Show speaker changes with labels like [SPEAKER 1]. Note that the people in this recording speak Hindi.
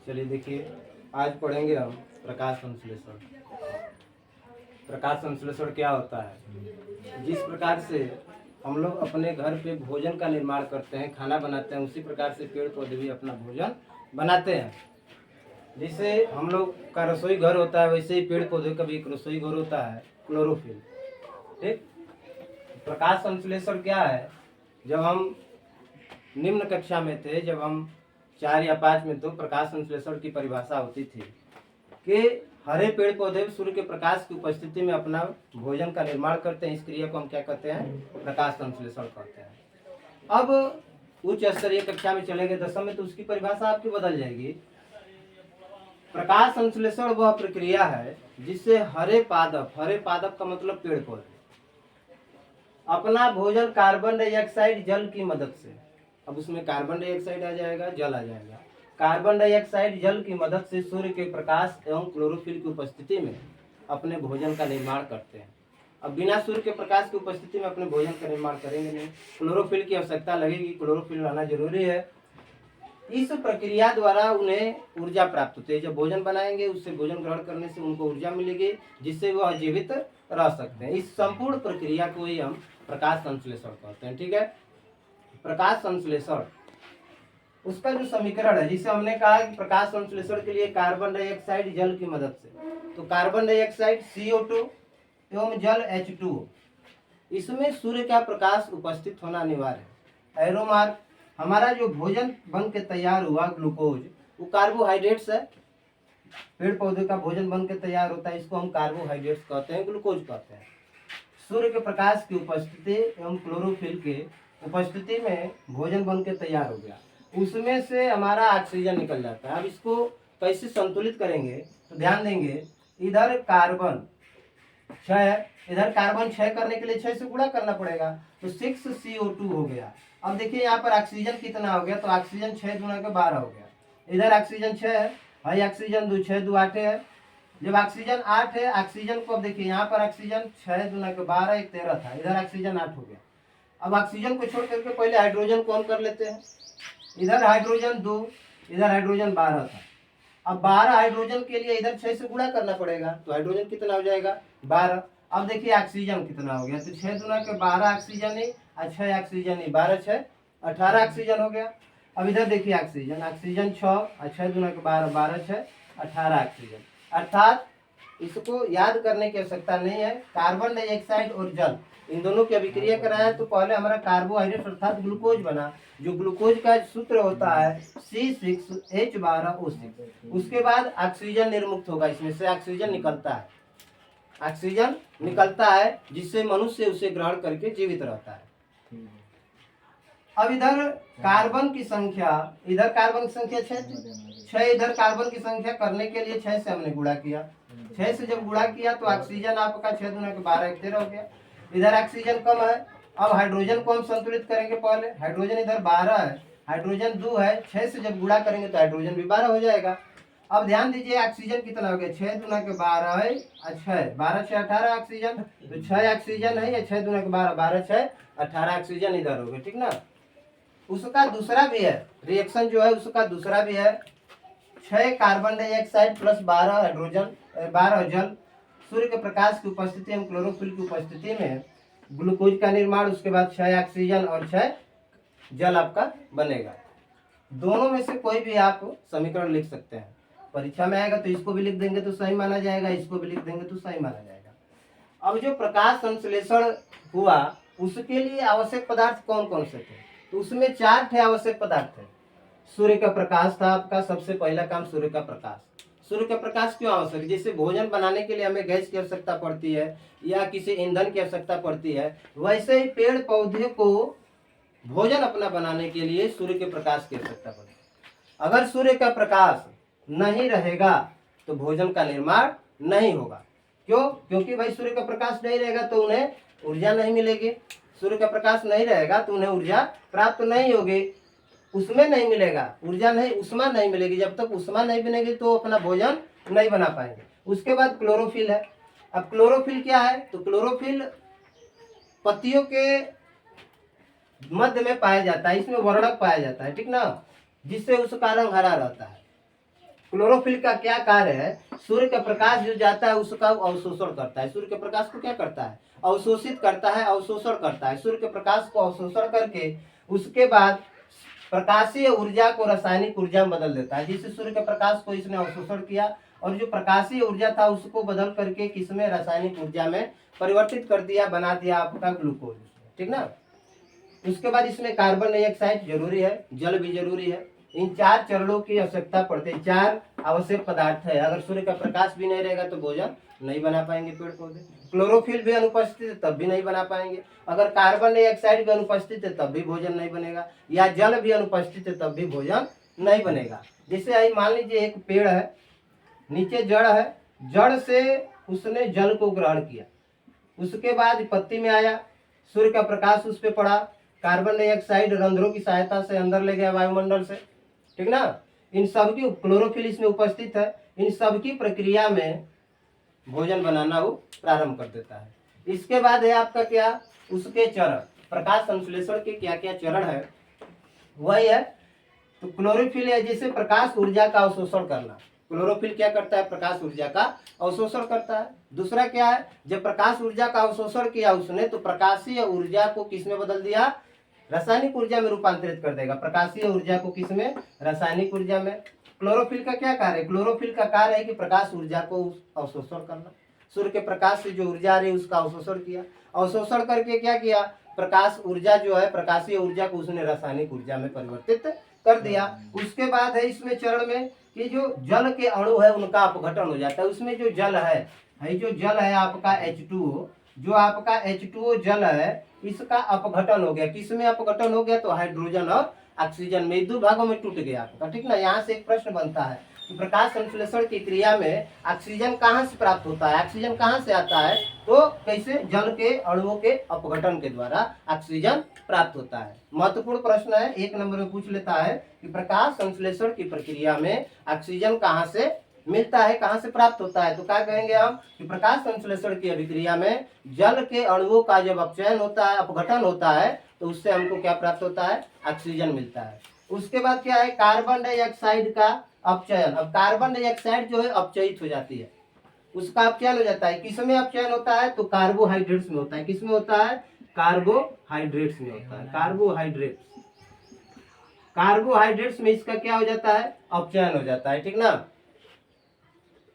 [SPEAKER 1] चलिए देखिए, आज पढ़ेंगे हम प्रकाश संश्लेषण। प्रकाश संश्लेषण क्या होता है? जिस प्रकार से हम लोग अपने घर पे भोजन का निर्माण करते हैं, खाना बनाते हैं, उसी प्रकार से पेड़ पौधे भी अपना भोजन बनाते हैं। जैसे हम लोग का रसोई घर होता है, वैसे ही पेड़ पौधे का भी एक रसोई घर होता है, क्लोरोफिल। ठीक। प्रकाश संश्लेषण क्या है? जब हम निम्न कक्षा में थे, जब हम 4 या 5 में, तो प्रकाश संश्लेषण की परिभाषा होती थी कि हरे पेड़ पौधे सूर्य के प्रकाश की उपस्थिति में अपना भोजन का निर्माण करते हैं। इस क्रिया को हम क्या कहते हैं? प्रकाश संश्लेषण कहते हैं। अब उच्च स्तरीय कक्षा में चलेंगे 10वीं में, तो उसकी परिभाषा आपकी बदल जाएगी। प्रकाश संश्लेषण वह प्रक्रिया है जिससे हरे पादप का मतलब पेड़ पौधे अपना भोजन कार्बन डाइऑक्साइड जल की मदद से, अब उसमें कार्बन डाइऑक्साइड आ जाएगा, जल आ जाएगा। कार्बन डाइऑक्साइड जल की मदद से सूर्य के प्रकाश एवं क्लोरोफिल की उपस्थिति में अपने भोजन का निर्माण करते हैं। अब बिना सूर्य के प्रकाश की उपस्थिति में अपने भोजन का निर्माण करेंगे नहीं, क्लोरोफिल की आवश्यकता लगेगी, क्लोरोफिल लाना जरूरी है। इस प्रक्रिया द्वारा उन्हें ऊर्जा प्राप्त होती है। जब भोजन बनाएंगे, उससे भोजन ग्रहण करने से उनको ऊर्जा मिलेगी, जिससे वह जीवित रह सकते हैं। इस संपूर्ण प्रक्रिया को ही हम प्रकाश संश्लेषण कहते हैं। ठीक है। प्रकाश संश्लेषण, उसका जो समीकरण है, जिसे हमने कहा कि प्रकाश संश्लेषण के लिए कार्बन डाइऑक्साइड जल की मदद से, तो कार्बन डाइऑक्साइड CO2 एवं जल H2O, इसमें सूर्य का प्रकाश उपस्थित होना अनिवार्य है। एरो मार्क, हमारा जो भोजन बन के तैयार हुआ ग्लूकोज, वो कार्बोहाइड्रेट्स है। पेड़ पौधे का भोजन बन के तैयार होता है, इसको हम कार्बोहाइड्रेट्स कहते हैं, ग्लूकोज कहते हैं। सूर्य के प्रकाश की उपस्थिति एवं क्लोरोफिल के उपस्थिति में भोजन बन के तैयार हो गया, उसमें से हमारा ऑक्सीजन निकल जाता है। अब इसको कैसे संतुलित करेंगे, तो ध्यान देंगे, इधर कार्बन 6, इधर कार्बन 6 करने के लिए 6 से गुणा करना पड़ेगा, तो 6CO2 हो गया। अब देखिए यहाँ पर ऑक्सीजन कितना हो गया, तो ऑक्सीजन 6 गुणा के 12 हो गया। इधर ऑक्सीजन 6 है, भाई ऑक्सीजन 2, 6 2 8 है। जब ऑक्सीजन 8 है, ऑक्सीजन को अब देखिए यहाँ पर ऑक्सीजन 6 गुना के 12 एक 13 था, इधर ऑक्सीजन 8 हो गया। अब ऑक्सीजन को छोड़ करके पहले हाइड्रोजन को हम कर लेते हैं। इधर हाइड्रोजन 2, इधर हाइड्रोजन 12 था। अब 12 हाइड्रोजन के लिए इधर 6 से गुणा करना पड़ेगा, तो हाइड्रोजन कितना हो जाएगा? 12। अब देखिए ऑक्सीजन कितना हो गया, तो 6 गुना के 12 ऑक्सीजन ही और 6 ऑक्सीजन ही, 12 6 18 ऑक्सीजन हो गया। अब इधर देखिए ऑक्सीजन 6 और 6 गुना के 12, 12 6 18 ऑक्सीजन। अर्थात इसको याद करने की आवश्यकता नहीं है। कार्बन डाइऑक्साइड और जल, इन दोनों की अभिक्रिया कराया तो पहले हमारा कार्बोहाइड्रेट अर्थात ग्लूकोज बना, जो ग्लूकोज का सूत्र होता है C6H12O6। उसके बाद ऑक्सीजन निर्मुक्त होगा, इसमें से ऑक्सीजन निकलता है, ऑक्सीजन निकलता है, जिससे मनुष्य उसे ग्रहण करके जीवित रहता है। अब इधर कार्बन की संख्या, इधर कार्बन की संख्या 6, इधर कार्बन की संख्या करने के लिए 6 से हमने गुणा किया। 6 से जब गुणा किया तो ऑक्सीजन आपका 6 गुना के 12 एक 13 हो गया। इधर ऑक्सीजन कम है, अब हाइड्रोजन को हम संतुलित करेंगे। पहले हाइड्रोजन इधर 12 है, हाइड्रोजन 2 है, 6 से जब गुणा करेंगे तो हाइड्रोजन भी 12 हो जाएगा। अब ध्यान दीजिए ऑक्सीजन कितना हो गया, 6 गुना के 12 है और 6, 12 6 18 ऑक्सीजन, तो 6 ऑक्सीजन है, या 6 गुना के 12, 12 6 18 ऑक्सीजन इधर हो गया। ठीक ना। उसका दूसरा भी है रिएक्शन, जो है उसका दूसरा भी है। 6 कार्बन डाइऑक्साइड प्लस 12 हाइड्रोजन, 12 जल, सूर्य के प्रकाश की उपस्थिति एवं क्लोरोफिल की उपस्थिति में ग्लूकोज का निर्माण, उसके बाद 6 ऑक्सीजन और 6 जल आपका बनेगा। दोनों में से कोई भी आप समीकरण लिख सकते हैं। परीक्षा में आएगा तो इसको भी लिख देंगे तो सही माना जाएगा, इसको भी लिख देंगे तो सही माना जाएगा। अब जो प्रकाश संश्लेषण हुआ, उसके लिए आवश्यक पदार्थ कौन कौन से थे, तो उसमें 4 थे आवश्यक पदार्थ थे। सूर्य का प्रकाश था आपका, सबसे पहला काम सूर्य का प्रकाश। सूर्य का प्रकाश क्यों आवश्यक? जैसे भोजन बनाने के लिए हमें गैस की आवश्यकता पड़ती है या किसी ईंधन की आवश्यकता पड़ती है, वैसे ही पेड़ पौधे को भोजन अपना बनाने के लिए सूर्य के प्रकाश की आवश्यकता पड़ती है। अगर सूर्य का प्रकाश नहीं रहेगा तो भोजन का निर्माण नहीं होगा। क्यों? क्योंकि भाई सूर्य का प्रकाश नहीं रहेगा तो उन्हें ऊर्जा नहीं मिलेगी। सूर्य का प्रकाश नहीं रहेगा तो उन्हें ऊर्जा प्राप्त नहीं होगी, उसमें नहीं मिलेगा ऊर्जा, नहीं उष्मा नहीं मिलेगी। जब तक उष्मा नहीं बनेगी तो अपना भोजन नहीं बना पाएंगे। उसके बाद क्लोरोफिल है। अब क्लोरोफिल क्या है, तो क्लोरोफिल पत्तियों के मध्य में पाया जाता है, इसमें वर्णक पाया जाता है। ठीक ना, जिससे उसका रंग हरा रहता है। क्लोरोफिल का क्या कार्य है? सूर्य का प्रकाश जो जाता है उसका अवशोषण करता है। सूर्य के प्रकाश को क्या करता है? अवशोषित करता है, अवशोषण करता है। सूर्य के प्रकाश को अवशोषण करके उसके बाद प्रकाशीय ऊर्जा को रासायनिक ऊर्जा में बदल देता है। जिससे सूर्य के प्रकाश को इसने अवशोषण किया और जो प्रकाशीय ऊर्जा था उसको बदल करके किसमें? रासायनिक ऊर्जा में परिवर्तित कर दिया, बना दिया आपका ग्लूकोज। ठीक ना। उसके बाद इसमें कार्बन डाइऑक्साइड जरूरी है, जल भी जरूरी है। इन 4 चरणों की आवश्यकता पड़ती है। 4 आवश्यक पदार्थ है। अगर सूर्य का प्रकाश भी नहीं रहेगा तो भोजन नहीं बना पाएंगे पेड़ पौधे। क्लोरोफिल भी अनुपस्थित है तब भी नहीं बना पाएंगे। अगर कार्बन डाइऑक्साइड भी अनुपस्थित है तब भी भोजन नहीं बनेगा, या जल भी अनुपस्थित है तब भी भोजन नहीं बनेगा। जैसे आई मान लीजिए एक पेड़ है, नीचे जड़ है, जड़ से उसने जल को ग्रहण किया, उसके बाद पत्ती में आया, सूर्य का प्रकाश उस पर पड़ा, कार्बन डाइऑक्साइड रंध्रों की सहायता से अंदर ले गया वायुमंडल से। ठीक ना। इन सब की क्लोरोफिल इसमें उपस्थित है। इन सब की प्रक्रिया में भोजन बनाना वो प्रारंभ कर देता है। इसके बाद है आपका क्या? उसके चरण, प्रकाश संश्लेषण के क्या क्या चरण है वही है। तो क्लोरोफिल है जैसे प्रकाश ऊर्जा का अवशोषण करना। क्लोरोफिल क्या करता है? प्रकाश ऊर्जा का अवशोषण करता है। दूसरा क्या है? जब प्रकाश ऊर्जा का अवशोषण किया उसने तो प्रकाशीय ऊर्जा को किसमें बदल दिया? रासायनिक ऊर्जा में रूपांतरित कर देगा। प्रकाशीय ऊर्जा को किसमें? रासायनिक ऊर्जा में। क्लोरोफिल का क्या कार्य है? क्लोरोफिल का कार्य है कि प्रकाश ऊर्जा को अवशोषण करना। सूर्य के प्रकाश से जो ऊर्जा आ रही है उसका अवशोषण किया, अवशोषण करके क्या किया? प्रकाश ऊर्जा जो है, प्रकाशीय ऊर्जा को उसने रासायनिक ऊर्जा में परिवर्तित कर दिया। उसके बाद है इसमें चरण में कि जो जल के अणु है उनका अपघटन हो जाता है। उसमें जो जल है, जो जल है आपका H2O, जो आपका H2O जल है इसका अपघटन हो गया। किसमें अपघटन हो गया? तो हाइड्रोजन और ऑक्सीजन में, 2 भागों में टूट गया आपका। ठीक ना। यहाँ से एक प्रश्न बनता है कि प्रकाश संश्लेषण की क्रिया में ऑक्सीजन कहाँ से प्राप्त होता है? ऑक्सीजन कहाँ से आता है? तो कैसे? जल के अणुओं के अपघटन के द्वारा ऑक्सीजन प्राप्त होता है। महत्वपूर्ण प्रश्न है, 1 नंबर में पूछ लेता है कि प्रकाश संश्लेषण की प्रक्रिया में ऑक्सीजन कहाँ से मिलता है, कहाँ से प्राप्त होता है? तो क्या कहेंगे हम कि प्रकाश संश्लेषण की अभिक्रिया में जल के अणुओं का जब अपचयन होता है, अपघटन होता है, तो उससे हमको क्या प्राप्त होता है? ऑक्सीजन मिलता है। उसके बाद क्या है? कार्बन डाइऑक्साइड का अपचयन। अब कार्बन डाइऑक्साइड जो है अपचयित हो जाती है, उसका अपचयन हो जाता है। किसमें अपचयन होता है? तो कार्बोहाइड्रेट्स में होता है। किसमें होता है? कार्बोहाइड्रेट्स में होता है। कार्बोहाइड्रेट्स में इसका क्या हो जाता है? अपचयन हो जाता है। ठीक ना।